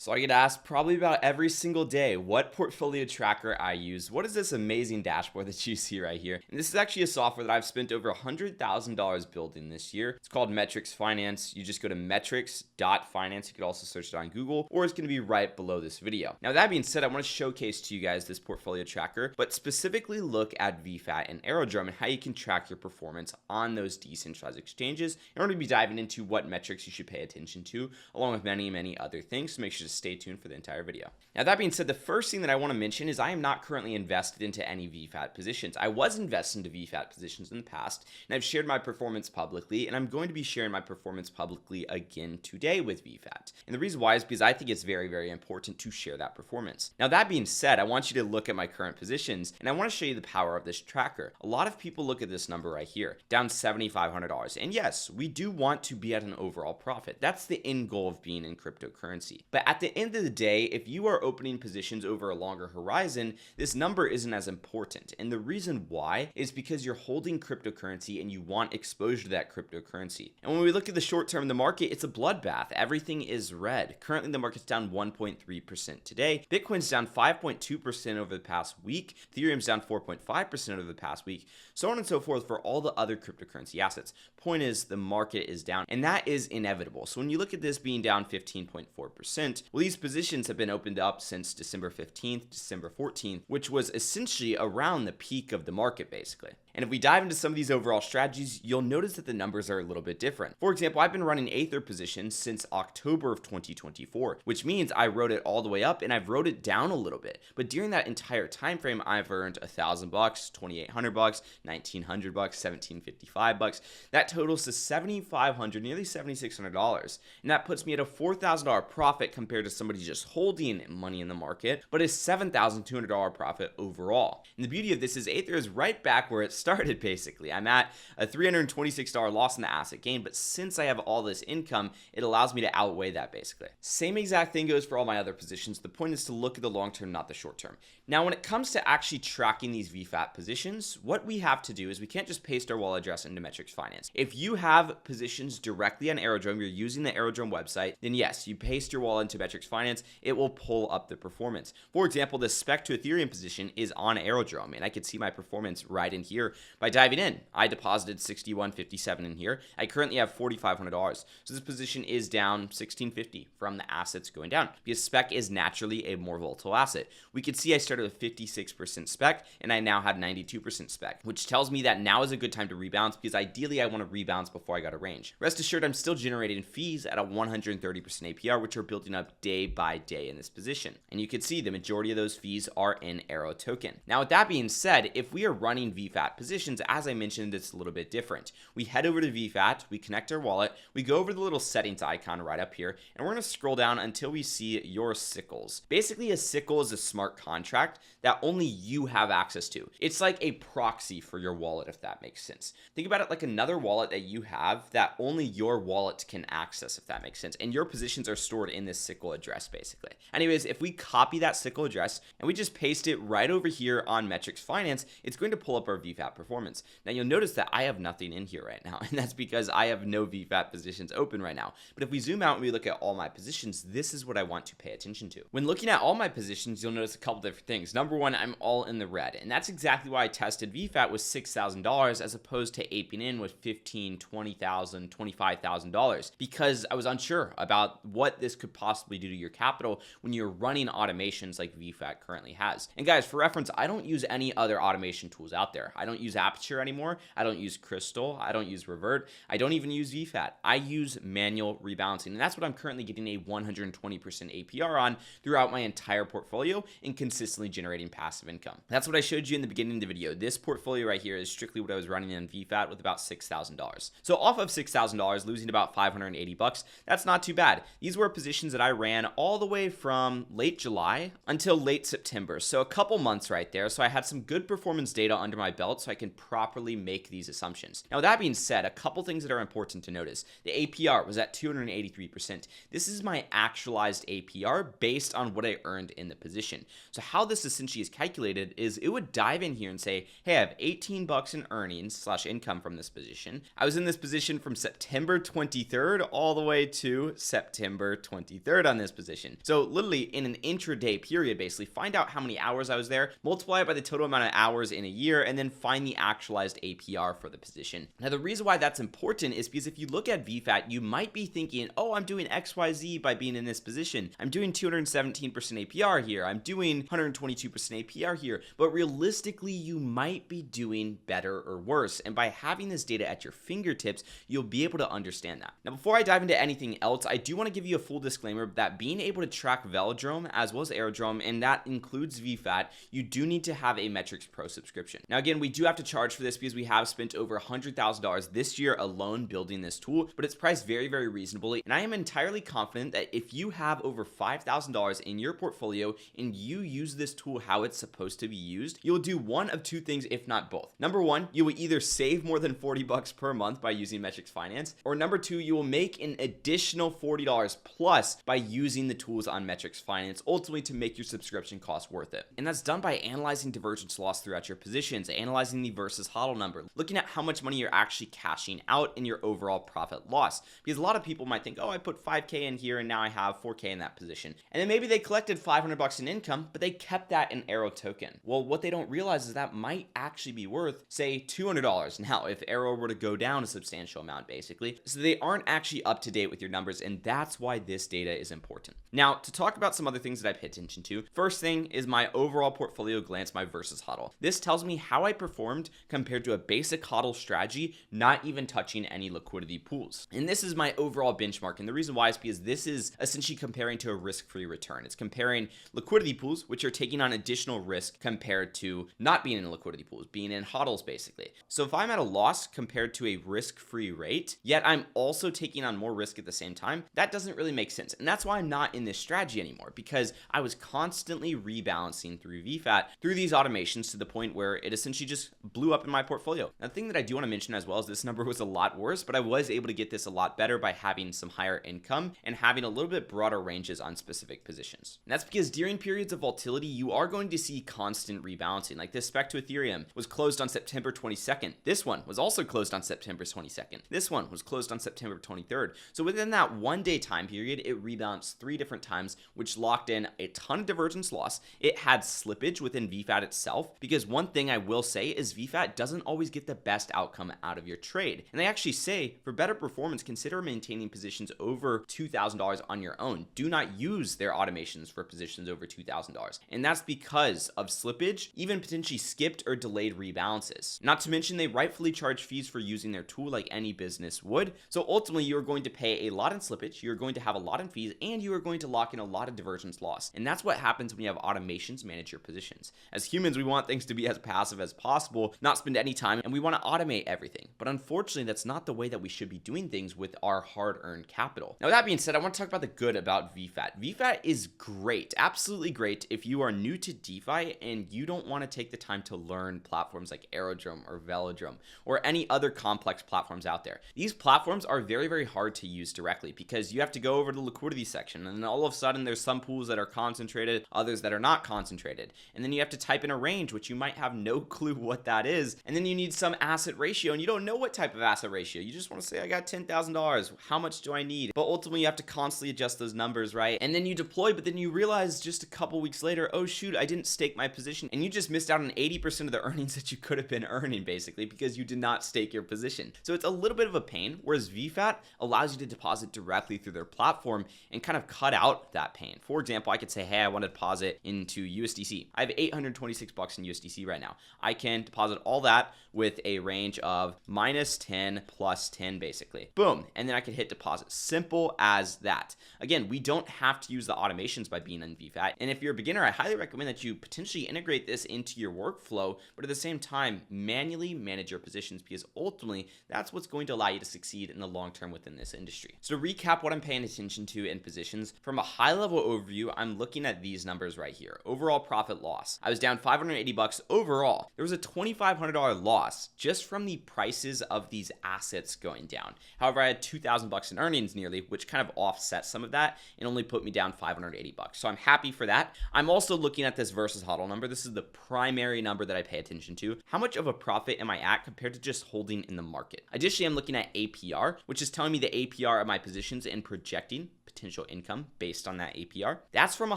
So I get asked probably about every single day what portfolio tracker I use. What is this amazing dashboard that you see right here? And this is actually a software that I've spent over $100,000 building this year. It's called Metrix Finance. You just go to metrix.finance. You could also search it on Google, or it's going to be right below this video. Now that being said, I want to showcase to you guys this portfolio tracker, but specifically look at VFAT and Aerodrome and how you can track your performance on those decentralized exchanges. And we're going to be diving into what metrics you should pay attention to, along with many other things. So make sure to stay tuned for the entire video. Now that being said, the first thing that I want to mention is I am not currently invested into any VFAT positions. I was invested into VFAT positions in the past, and I've shared my performance publicly, and I'm going to be sharing my performance publicly again today with VFAT. And the reason why is because I think it's very important to share that performance. Now that being said, I want you to look at my current positions, and I want to show you the power of this tracker. A lot of people look at this number right here, down $7,500. And yes, we do want to be at an overall profit. That's the end goal of being in cryptocurrency. But at the end of the day, if you are opening positions over a longer horizon, this number isn't as important. And the reason why is because you're holding cryptocurrency and you want exposure to that cryptocurrency. And when we look at the short term in the market, it's a bloodbath. Everything is red. Currently, the market's down 1.3% today. Bitcoin's down 5.2% over the past week. Ethereum's down 4.5% over the past week. So on and so forth for all the other cryptocurrency assets. Point is, the market is down, and that is inevitable. So when you look at this being down 15.4%, well, these positions have been opened up since December 15th, December 14th, which was essentially around the peak of the market, basically. And if we dive into some of these overall strategies, you'll notice that the numbers are a little bit different. For example, I've been running Aether positions since October of 2024, which means I rode it all the way up and I've rode it down a little bit. But during that entire time frame, I've earned $1,000, $2,800, $1,900, $1,755. That totals to $7,500, nearly $7,600. And that puts me at a $4,000 profit compared to somebody just holding money in the market, but a $7,200 profit overall. And the beauty of this is Aether is right back where it started, basically. I'm at a $326 loss in the asset gain, but since I have all this income, it allows me to outweigh that, basically. Same exact thing goes for all my other positions. The point is to look at the long term, not the short term. Now, when it comes to actually tracking these VFAT positions, what we have to do is we can't just paste our wallet address into Metrix Finance. If you have positions directly on Aerodrome, you're using the Aerodrome website, then yes, you paste your wallet into Metrix Finance, it will pull up the performance. For example, the spec to Ethereum position is on Aerodrome, and I could see my performance right in here by diving in. I deposited $61.57 in here. I currently have $4,500. So this position is down $16.50 from the assets going down because spec is naturally a more volatile asset. We could see I started with 56% spec and I now had 92% spec, which tells me that now is a good time to rebalance because ideally I want to rebalance before I got a range. Rest assured, I'm still generating fees at a 130% APR, which are building up day by day in this position. And you can see the majority of those fees are in Aero token. Now, with that being said, if we are running VFAT positions, as I mentioned, it's a little bit different. We head over to VFAT, we connect our wallet, we go over the little settings icon right up here, and we're going to scroll down until we see your sickles. Basically, a sickle is a smart contract that only you have access to. It's like a proxy for your wallet, if that makes sense. Think about it like another wallet that you have that only your wallet can access, if that makes sense. And your positions are stored in this sickle address, basically. Anyways, if we copy that sickle address and we just paste it right over here on Metrix Finance, it's going to pull up our VFAT performance. Now you'll notice that I have nothing in here right now, and that's because I have no VFAT positions open right now. But if we zoom out and we look at all my positions, this is what I want to pay attention to. When looking at all my positions, you'll notice a couple different things. Number one, I'm all in the red, and that's exactly why I tested VFAT with $6,000 as opposed to aping in with $15,000, $20,000, $25,000 because I was unsure about what this could possibly do to your capital when you're running automations like VFAT currently has. And guys, for reference, I don't use any other automation tools out there. I don't use Aperture anymore. I don't use Crystal. I don't use Revert. I don't even use VFAT. I use manual rebalancing, and that's what I'm currently getting a 120% APR on throughout my entire portfolio and consistently generating passive income. That's what I showed you in the beginning of the video. This portfolio right here is strictly what I was running in VFAT with about $6,000. So off of $6,000, losing about $580, that's not too bad. These were positions that I ran all the way from late July until late September. So a couple months right there. So I had some good performance data under my belt. So so I can properly make these assumptions. Now, with that being said, a couple things that are important to notice. The APR was at 283%. This is my actualized APR based on what I earned in the position. So how this essentially is calculated is it would dive in here and say, hey, I have 18 bucks in earnings / income from this position. I was in this position from September 23rd all the way to September 23rd on this position. So literally in an intraday period, basically find out how many hours I was there, multiply it by the total amount of hours in a year, and then find the actualized APR for the position. Now, the reason why that's important is because if you look at VFAT, you might be thinking, oh, I'm doing XYZ by being in this position. I'm doing 217% APR here. I'm doing 122% APR here. But realistically, you might be doing better or worse. And by having this data at your fingertips, you'll be able to understand that. Now, before I dive into anything else, I do want to give you a full disclaimer that being able to track Velodrome as well as Aerodrome, and that includes VFAT, you do need to have a Metrix Pro subscription. Now, again, we do have to charge for this because we have spent over $100,000 this year alone building this tool, but it's priced very, very reasonably. And I am entirely confident that if you have over $5,000 in your portfolio and you use this tool how it's supposed to be used, you'll do one of two things, if not both. Number one, you will either save more than 40 bucks per month by using Metrix Finance, or number two, you will make an additional $40 plus by using the tools on Metrix Finance, ultimately to make your subscription cost worth it. And that's done by analyzing divergence loss throughout your positions, analyzing the versus hodl number, looking at how much money you're actually cashing out in your overall profit loss. Because a lot of people might think, oh, I put 5K in here and now I have 4K in that position. And then maybe they collected 500 bucks in income, but they kept that in Arrow token. Well, what they don't realize is that might actually be worth, say, $200 now if Arrow were to go down a substantial amount, basically. So they aren't actually up to date with your numbers, and that's why this data is important. Now, to talk about some other things that I pay attention to, first thing is my overall portfolio glance, my versus hodl. This tells me how I performed compared to a basic hodl strategy, not even touching any liquidity pools. And this is my overall benchmark, and the reason why is because this is essentially comparing to a risk-free return. It's comparing liquidity pools, which are taking on additional risk compared to not being in liquidity pools, being in hodls, basically. So if I'm at a loss compared to a risk-free rate, yet I'm also taking on more risk at the same time, that doesn't really make sense. And that's why I'm not in this strategy anymore, because I was constantly rebalancing through VFAT through these automations to the point where it essentially just blew up in my portfolio. Now, the thing that I do want to mention as well is this number was a lot worse, but I was able to get this a lot better by having some higher income and having a little bit broader ranges on specific positions. And that's because during periods of volatility, you are going to see constant rebalancing. Like this spec to Ethereum was closed on September 22nd. This one was also closed on September 22nd. This one was closed on September 23rd. So within that 1 day time period, it rebalanced 3 different times, which locked in a ton of divergence loss. It had slippage within VFAT itself, because one thing I will say is VFAT doesn't always get the best outcome out of your trade. And they actually say for better performance, consider maintaining positions over $2,000 on your own. Do not use their automations for positions over $2,000. And that's because of slippage, even potentially skipped or delayed rebalances. Not to mention they rightfully charge fees for using their tool like any business would. So ultimately you're going to pay a lot in slippage, you're going to have a lot in fees, and you are going to lock in a lot of divergence loss. And that's what happens when you have automations manage your positions. As humans, we want things to be as passive as possible, not spend any time, and we want to automate everything. But unfortunately, that's not the way that we should be doing things with our hard-earned capital. Now, with that being said, I want to talk about the good about VFAT. VFAT is great, absolutely great if you are new to DeFi and you don't want to take the time to learn platforms like Aerodrome or Velodrome or any other complex platforms out there. These platforms are very, very hard to use directly because you have to go over to the liquidity section, and then all of a sudden there's some pools that are concentrated, others that are not concentrated. And then you have to type in a range, which you might have no clue what that is. And then you need some asset ratio, and you don't know what type of asset ratio. You just want to say, I got $10,000. How much do I need? But ultimately, you have to constantly adjust those numbers, right? And then you deploy, but then you realize just a couple weeks later, oh shoot, I didn't stake my position. And you just missed out on 80% of the earnings that you could have been earning, basically, because you did not stake your position. So it's a little bit of a pain, whereas VFAT allows you to deposit directly through their platform and kind of cut out that pain. For example, I could say, hey, I want to deposit into USDC. I have 826 bucks in USDC right now. I can deposit all that with a range of -10 +10, basically. Boom. And then I can hit deposit. Simple as that. Again, we don't have to use the automations by being in VFAT. And if you're a beginner, I highly recommend that you potentially integrate this into your workflow, but at the same time, manually manage your positions, because ultimately that's what's going to allow you to succeed in the long term within this industry. So to recap what I'm paying attention to in positions, from a high level overview, I'm looking at these numbers right here. Overall profit loss. I was down 580 bucks overall. There was a $2,500 loss just from the prices of these assets going down. However, I had $2,000 in earnings nearly, which kind of offset some of that and only put me down $580. So I'm happy for that. I'm also looking at this versus hodl number. This is the primary number that I pay attention to. How much of a profit am I at compared to just holding in the market? Additionally, I'm looking at APR, which is telling me the APR of my positions and projecting potential income based on that APR. That's from a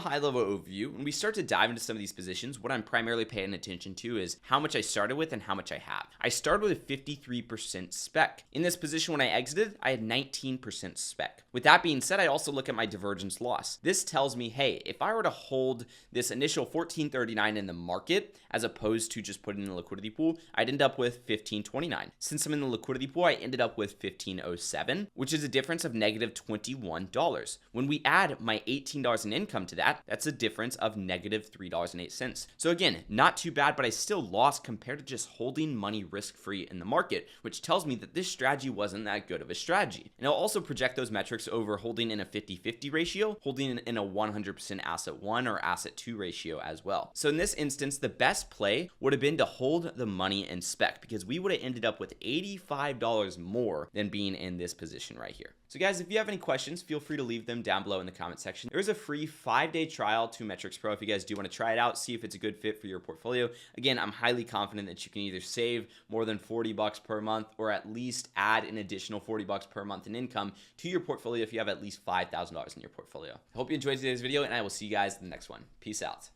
high level overview. When we start to dive into some of these positions, what I'm primarily paying attention to is how much I started with and how much I have. I started with 53% spec. In this position when I exited, I had 19% spec. With that being said, I also look at my divergence loss. This tells me, hey, if I were to hold this initial 1439 in the market as opposed to just putting in the liquidity pool, I'd end up with 1529. Since I'm in the liquidity pool, I ended up with 1507, which is a difference of negative $21. When we add my $18 in income to that, that's a difference of negative $3.08. So again, not too bad, but I still lost compared to just holding money risk-free in the market, which tells me that this strategy wasn't that good of a strategy. And I'll also project those metrics over holding in a 50-50 ratio, holding in a 100% asset 1 or asset 2 ratio as well. So in this instance, the best play would have been to hold the money in spec because we would have ended up with $85 more than being in this position right here. So guys, if you have any questions, feel free to leave them down below in the comment section. There is a free 5-day trial to Metrix Pro if you guys do want to try it out, see if it's a good fit for your portfolio. Again, I'm highly confident that you can either save more than $40 per month or at least add an additional $40 per month in income to your portfolio if you have at least $5,000 in your portfolio. I hope you enjoyed today's video, and I will see you guys in the next one. Peace out.